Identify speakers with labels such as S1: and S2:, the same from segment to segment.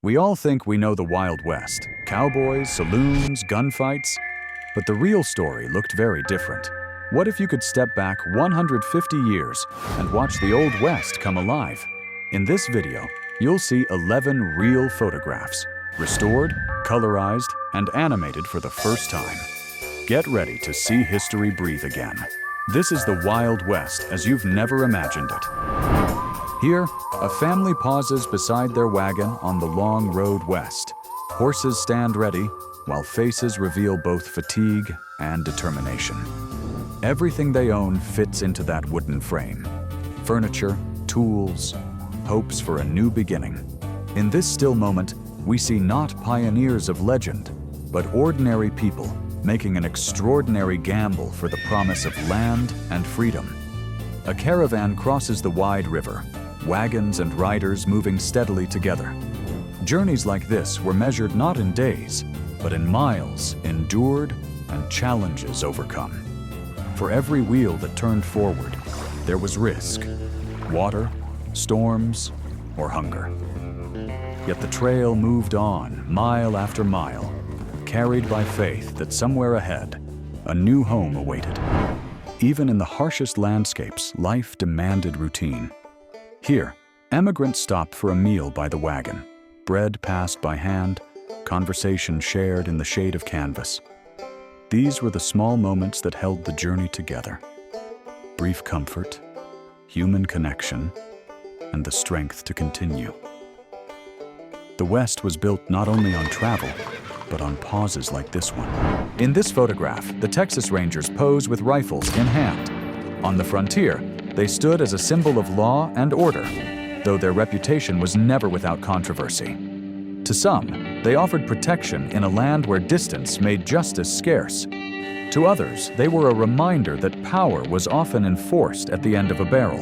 S1: We all think we know the Wild West, cowboys, saloons, gunfights, but the real story looked very different. What if you could step back 150 years and watch the Old West come alive? In this video, you'll see 11 real photographs, restored, colorized, and animated for the first time. Get ready to see history breathe again. This is the Wild West as you've never imagined it. Here, a family pauses beside their wagon on the long road west. Horses stand ready, while faces reveal both fatigue and determination. Everything they own fits into that wooden frame. Furniture, tools, hopes for a new beginning. In this still moment, we see not pioneers of legend, but ordinary people making an extraordinary gamble for the promise of land and freedom. A caravan crosses the wide river, wagons and riders moving steadily together. Journeys like this were measured not in days, but in miles endured and challenges overcome. For every wheel that turned forward, there was risk, water, storms, or hunger. Yet the trail moved on, mile after mile, carried by faith that somewhere ahead, a new home awaited. Even in the harshest landscapes, life demanded routine. Here, emigrants stopped for a meal by the wagon, bread passed by hand, conversation shared in the shade of canvas. These were the small moments that held the journey together. Brief comfort, human connection, and the strength to continue. The West was built not only on travel, but on pauses like this one. In this photograph, the Texas Rangers pose with rifles in hand. On the frontier, they stood as a symbol of law and order, though their reputation was never without controversy. To some, they offered protection in a land where distance made justice scarce. To others, they were a reminder that power was often enforced at the end of a barrel.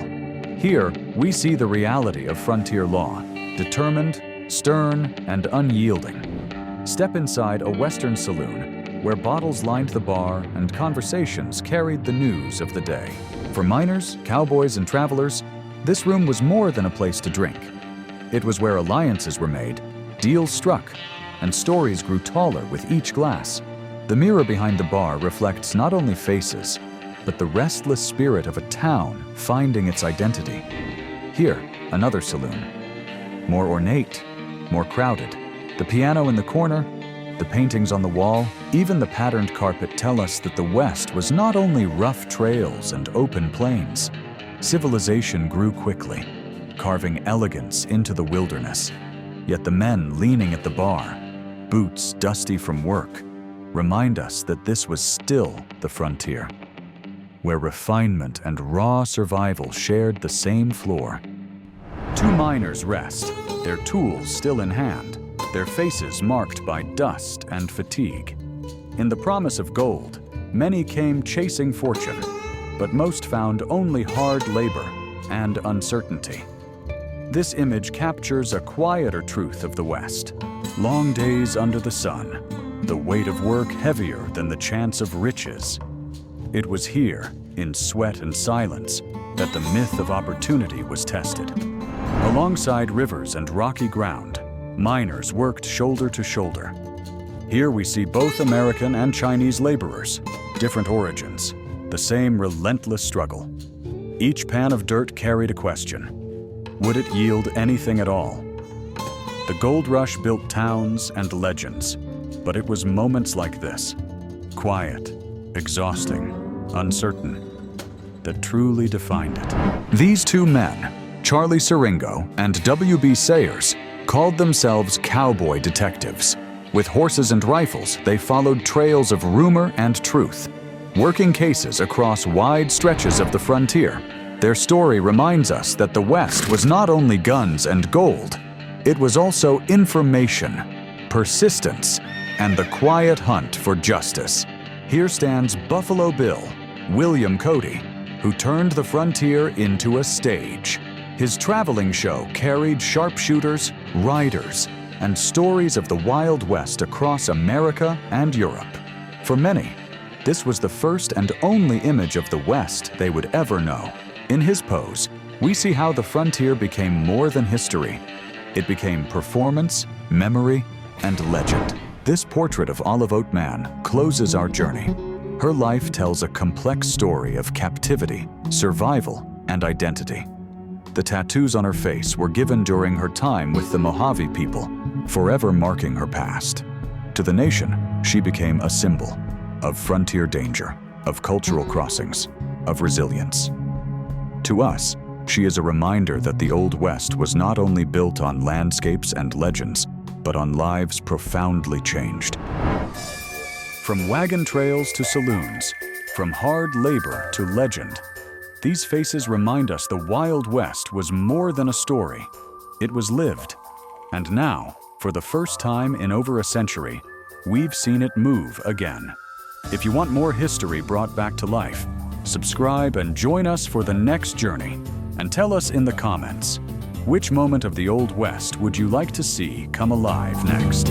S1: Here, we see the reality of frontier law, determined, stern, and unyielding. Step inside a Western saloon, where bottles lined the bar and conversations carried the news of the day. For miners, cowboys, and travelers, this room was more than a place to drink. It was where alliances were made, deals struck, and stories grew taller with each glass. The mirror behind the bar reflects not only faces, but the restless spirit of a town finding its identity. Here, another saloon. More ornate, more crowded. The piano in the corner, the paintings on the wall, even the patterned carpet tell us that the West was not only rough trails and open plains. Civilization grew quickly, carving elegance into the wilderness. Yet the men leaning at the bar, boots dusty from work, remind us that this was still the frontier, where refinement and raw survival shared the same floor. Two miners rest, their tools still in hand, their faces marked by dust and fatigue. In the promise of gold, many came chasing fortune, but most found only hard labor and uncertainty. This image captures a quieter truth of the West. Long days under the sun, the weight of work heavier than the chance of riches. It was here, in sweat and silence, that the myth of opportunity was tested. Alongside rivers and rocky ground, miners worked shoulder to shoulder. Here we see both American and Chinese laborers, different origins, the same relentless struggle. Each pan of dirt carried a question. Would it yield anything at all? The gold rush built towns and legends, but it was moments like this, quiet, exhausting, uncertain, that truly defined it. These two men, Charlie Siringo and W.B. Sayers, called themselves cowboy detectives. With horses and rifles, they followed trails of rumor and truth, working cases across wide stretches of the frontier. Their story reminds us that the West was not only guns and gold, it was also information, persistence, and the quiet hunt for justice. Here stands Buffalo Bill, William Cody, who turned the frontier into a stage. His traveling show carried sharpshooters, riders, and stories of the Wild West across America and Europe. For many, this was the first and only image of the West they would ever know. In his pose, we see how the frontier became more than history. It became performance, memory, and legend. This portrait of Olive Oatman closes our journey. Her life tells a complex story of captivity, survival, and identity. The tattoos on her face were given during her time with the Mojave people, forever marking her past. To the nation, she became a symbol of frontier danger, of cultural crossings, of resilience. To us, she is a reminder that the Old West was not only built on landscapes and legends, but on lives profoundly changed. From wagon trails to saloons, from hard labor to legend, these faces remind us the Wild West was more than a story. It was lived. And now, for the first time in over a century, we've seen it move again. If you want more history brought back to life, subscribe and join us for the next journey. And tell us in the comments, which moment of the Old West would you like to see come alive next?